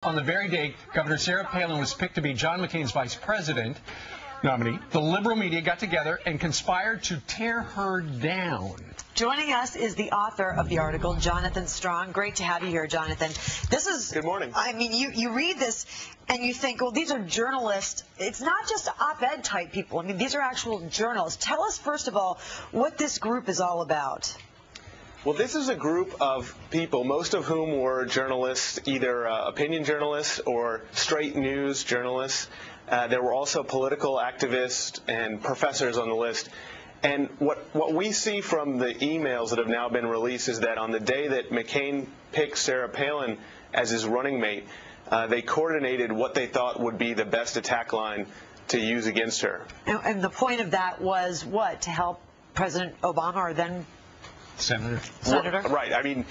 On the very day Governor Sarah Palin was picked to be John McCain's vice president nominee, the liberal media got together and conspired to tear her down. Joining us is the author of the article, Jonathan Strong. Great to have you here, Jonathan. This is, good morning. I mean, you read this and you think, well, these are journalists. It's not just op-ed type people. I mean, these are actual journalists. Tell us, first of all, what this group is all about. Well, this is a group of people, most of whom were journalists, either opinion journalists or straight news journalists. There were also political activists and professors on the list. And what we see from the emails that have now been released is that on the day that McCain picked Sarah Palin as his running mate, they coordinated what they thought would be the best attack line to use against her. And the point of that was what? To help President Obama, or then Senator? Right. I mean,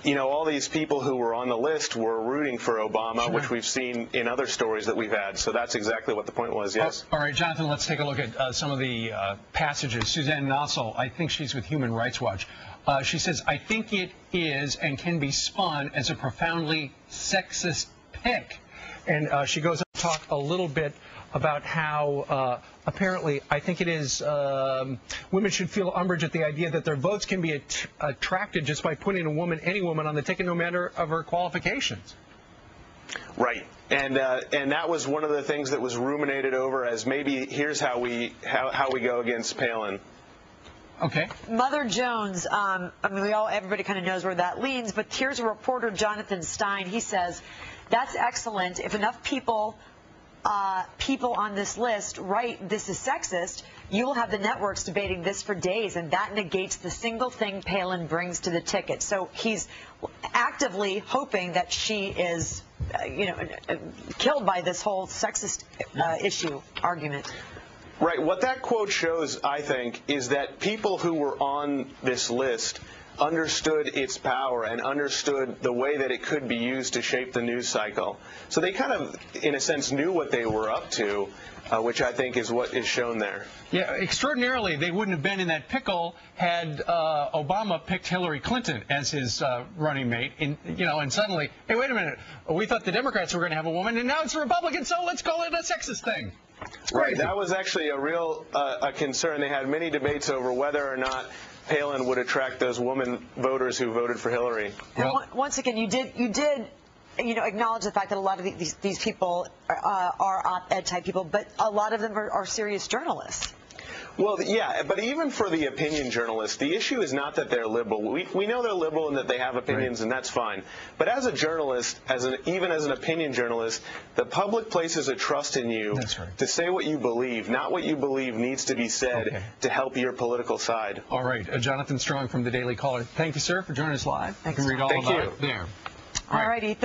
you know, all these people who were on the list were rooting for Obama, sure, which we've seen in other stories that we've had. So that's exactly what the point was, yes. All right, Jonathan, let's take a look at some of the passages. Suzanne Nossel, I think she's with Human Rights Watch. She says, I think it is and can be spun as a profoundly sexist pick. And she goes on to talk a little bit about how apparently I think it is women should feel umbrage at the idea that their votes can be attracted just by putting a woman, any woman, on the ticket, no matter of her qualifications. Right, and that was one of the things that was ruminated over as maybe here's how we go against Palin. Okay. Mother Jones, I mean, everybody kind of knows where that leans, but here's a reporter, Jonathan Stein. He says, that's excellent. If enough people on this list write this is sexist, you will have the networks debating this for days, and that negates the single thing Palin brings to the ticket. So he's actively hoping that she is, killed by this whole sexist issue argument. Right. What that quote shows, I think, is that people who were on this list understood its power and understood the way that it could be used to shape the news cycle. So they kind of, in a sense, knew what they were up to, which I think is what is shown there. Yeah, extraordinarily, they wouldn't have been in that pickle had Obama picked Hillary Clinton as his running mate. And suddenly, hey, wait a minute, we thought the Democrats were going to have a woman, and now it's the Republicans, so let's call it a sexist thing. Right, that was actually a real concern. They had many debates over whether or not Palin would attract those women voters who voted for Hillary. And once again, you did acknowledge the fact that a lot of these people are op-ed type people, but a lot of them are serious journalists. Well, yeah, but even for the opinion journalists, the issue is not that they're liberal. We know they're liberal and that they have opinions, right, and that's fine. But as a journalist, even as an opinion journalist, the public places a trust in you, that's right, to say what you believe. Not what you believe needs to be said to help your political side. All right. Jonathan Strong from the Daily Caller. Thank you, sir, for joining us live. Thanks. You can read all Thank about you it there. All righty.